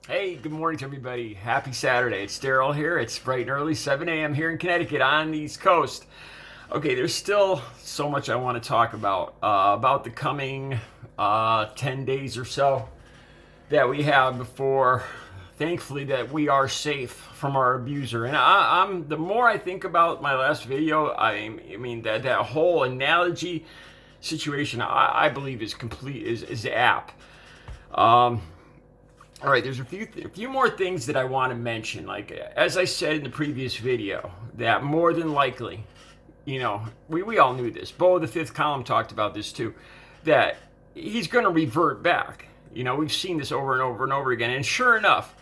Hey, good morning to everybody. Happy Saturday. It's Daryl here. It's bright and early, 7 a.m. here in Connecticut on the East Coast. Okay, there's still so much I want to talk about the coming 10 days or so that we have before, thankfully, that we are safe from our abuser. And I'm the more I think about my last video, I mean that whole analogy situation, I believe is apt. All right, there's a few more things that I want to mention. Like, as I said in the previous video, that more than likely, we all knew this. Bo, the fifth column, talked about this too, that he's going to revert back. We've seen this over and over and over again. And sure enough,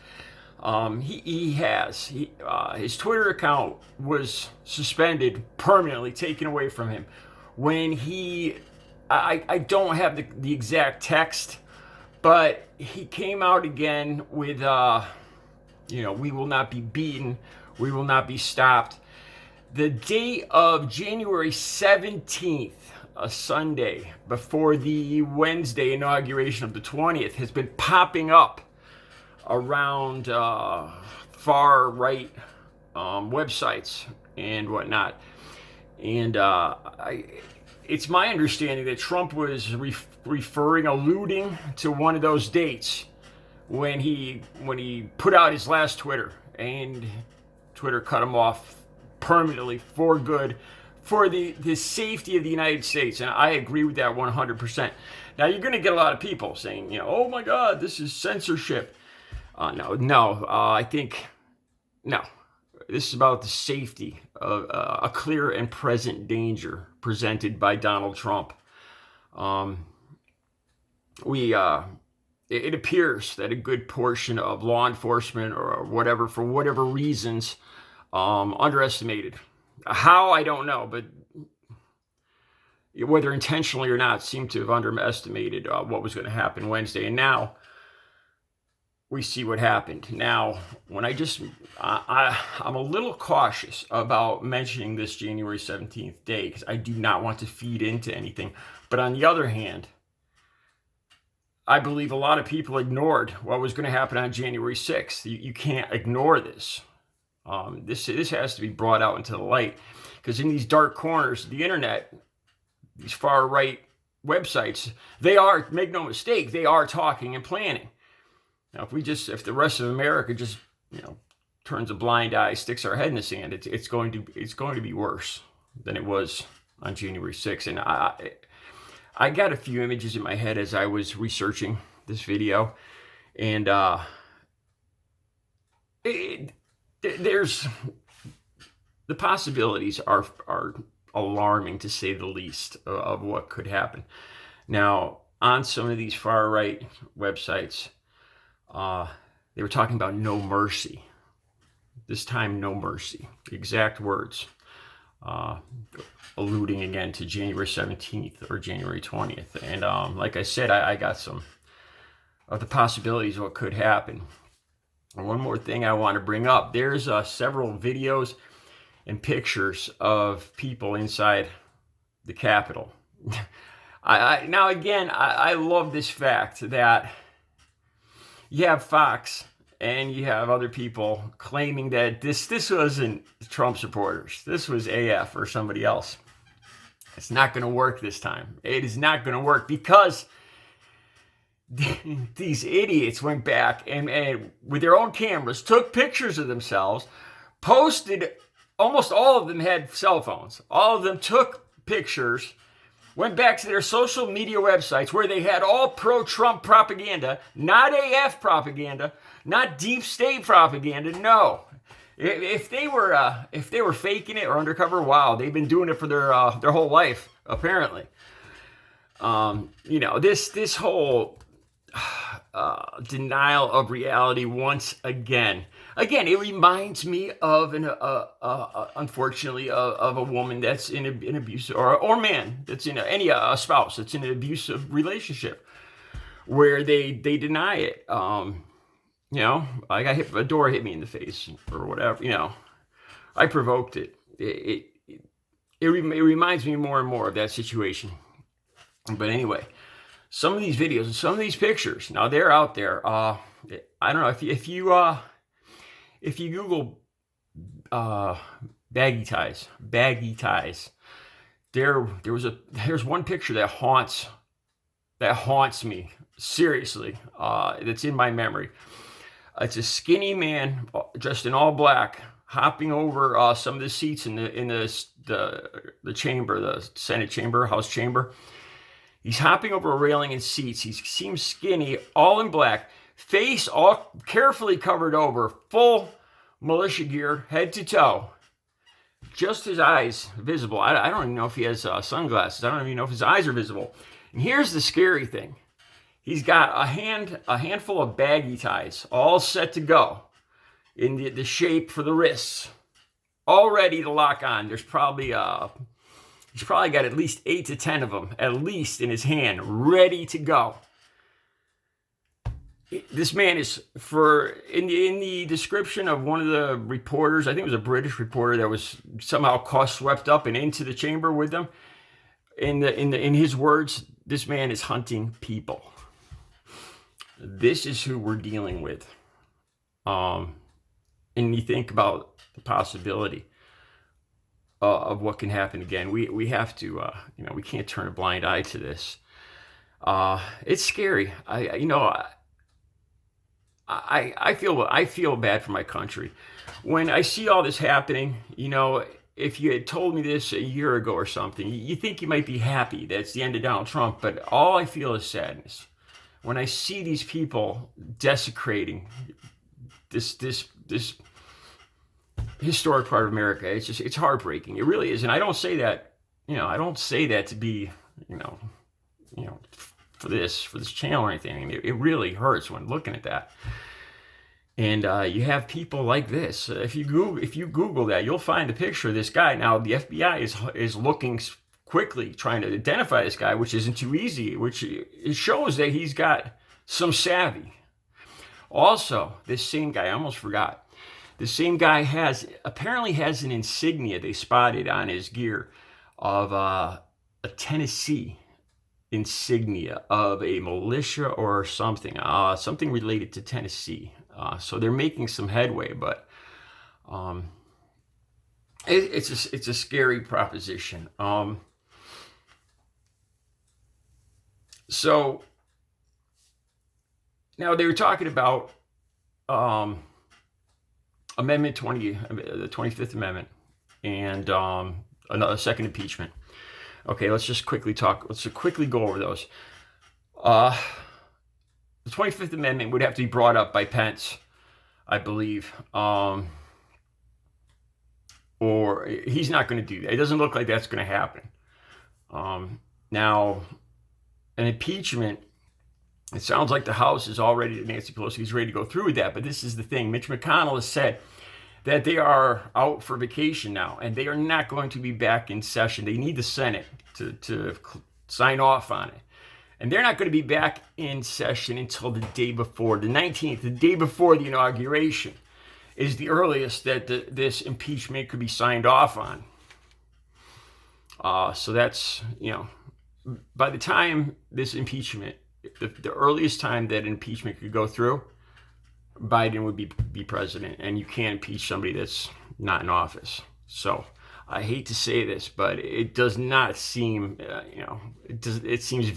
he has. His Twitter account was suspended permanently, taken away from him. When I don't have the exact text, but he came out again with, we will not be beaten, we will not be stopped. The date of January 17th, a Sunday, before the Wednesday inauguration of the 20th, has been popping up around far right websites and whatnot. And it's my understanding that Trump was alluding to one of those dates when he put out his last Twitter, and Twitter cut him off permanently for good, for the safety of the United States. And I agree with that 100%. Now, you're going to get a lot of people saying, oh my God, this is censorship. No, I think, no. This is about the safety of a clear and present danger presented by Donald Trump. It appears that a good portion of law enforcement or whatever, for whatever reasons, underestimated. How, I don't know, but whether intentionally or not, seemed to have underestimated what was going to happen Wednesday. And now we see what happened. Now, when I'm a little cautious about mentioning this January 17th day because I do not want to feed into anything. But on the other hand, I believe a lot of people ignored what was going to happen on January 6th. You can't ignore this. This has to be brought out into the light, because in these dark corners of the internet, these far right websites, they are, make no mistake, they are talking and planning. Now, if the rest of America just, turns a blind eye, sticks our head in the sand, it's going to be worse than it was on January 6th. And I got a few images in my head as I was researching this video, and there's the possibilities are alarming, to say the least, of what could happen. Now, on some of these far right websites, they were talking about no mercy. This time, no mercy. The exact words, alluding again to January 17th or January 20th. And like I said, I got some of the possibilities of what could happen. And one more thing I want to bring up. There's several videos and pictures of people inside the Capitol. Now, again, I love this fact that you have Fox and you have other people claiming that this wasn't Trump supporters. This was AF or somebody else. It's not going to work this time. It is not going to work because these idiots went back and with their own cameras took pictures of themselves, posted. Almost all of them had cell phones. All of them took pictures, went back to their social media websites where they had all pro-Trump propaganda, not AF propaganda, not deep state propaganda. No, if they were faking it or undercover, wow, they've been doing it for their whole life apparently. This whole denial of reality once again. Again, it reminds me of unfortunately, of a woman that's in an abusive, or man that's in a spouse that's in an abusive relationship, where they deny it. A door hit me in the face or whatever. I provoked it. It reminds me more and more of that situation. But anyway, some of these videos and some of these pictures, now they're out there. I don't know if you Google baggy ties, there's one picture that haunts me seriously. That's in my memory. It's a skinny man dressed in all black, hopping over some of the seats in the chamber, the Senate chamber, House chamber. He's hopping over a railing and seats. He seems skinny, all in black, face all carefully covered over, full militia gear, head to toe. Just his eyes visible. I don't even know if he has sunglasses. I don't even know if his eyes are visible. And here's the scary thing. He's got a handful of baggy ties, all set to go in the shape for the wrists, all ready to lock on. He's probably got at least 8 to 10 of them, at least in his hand, ready to go. This man is, in the description of one of the reporters, I think it was a British reporter that was somehow swept up and into the chamber with them. In his words, this man is hunting people. This is who we're dealing with. And you think about the possibility of what can happen again. We have to, we can't turn a blind eye to this. It's scary. I feel bad for my country. When I see all this happening, if you had told me this a year ago or something, you think you might be happy that it's the end of Donald Trump, but all I feel is sadness. When I see these people desecrating this historic part of America, it's heartbreaking. It really is. And I don't say that, to be, for this channel or anything. I mean, it really hurts when looking at that. And you have people like this. If you Google that, you'll find a picture of this guy. Now, the FBI is looking quickly, trying to identify this guy, which isn't too easy, which it shows that he's got some savvy. Also, this same guy, I almost forgot, this same guy apparently has an insignia they spotted on his gear of a Tennessee insignia of a militia or something related to Tennessee. So they're making some headway, but it's a scary proposition. So now they were talking about Amendment 20, the 25th Amendment, and another second impeachment. Okay, let's quickly go over those. The 25th Amendment would have to be brought up by Pence, I believe. Or he's not going to do that. It doesn't look like that's going to happen. Now, an impeachment, it sounds like the House is already, Nancy Pelosi is ready to go through with that. But this is the thing. Mitch McConnell has said that they are out for vacation now, and they are not going to be back in session. They need the Senate to sign off on it. And they're not going to be back in session until the day before, the 19th, the day before the inauguration, is the earliest that this impeachment could be signed off on. So that's, by the time this impeachment, the earliest time that impeachment could go through, Biden would be president, and you can't impeach somebody that's not in office. So I hate to say this, but it does not seem, it seems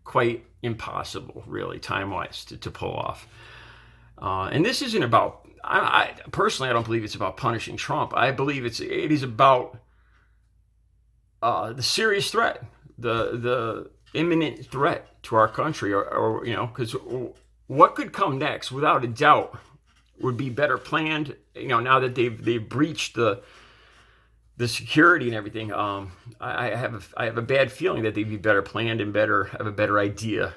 quite impossible, really, time-wise, to pull off. And this isn't about, I personally, I don't believe it's about punishing Trump. I believe it is about the serious threat, the imminent threat to our country, or because what could come next, without a doubt, would be better planned. Now that they've breached the security and everything, I have a bad feeling that they'd be better planned and have a better idea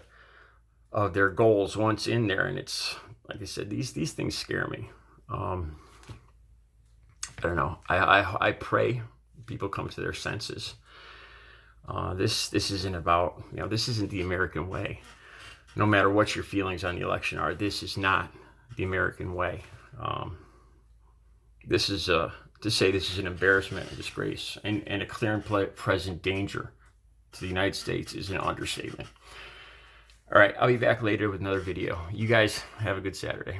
of their goals once in there. And it's like I said, these things scare me. I don't know. I pray people come to their senses. This isn't about, this isn't the American way. No matter what your feelings on the election are, this is not the American way. This is to say this is an embarrassment, a disgrace, and a clear and present danger to the United States is an understatement. All right, I'll be back later with another video. You guys have a good Saturday.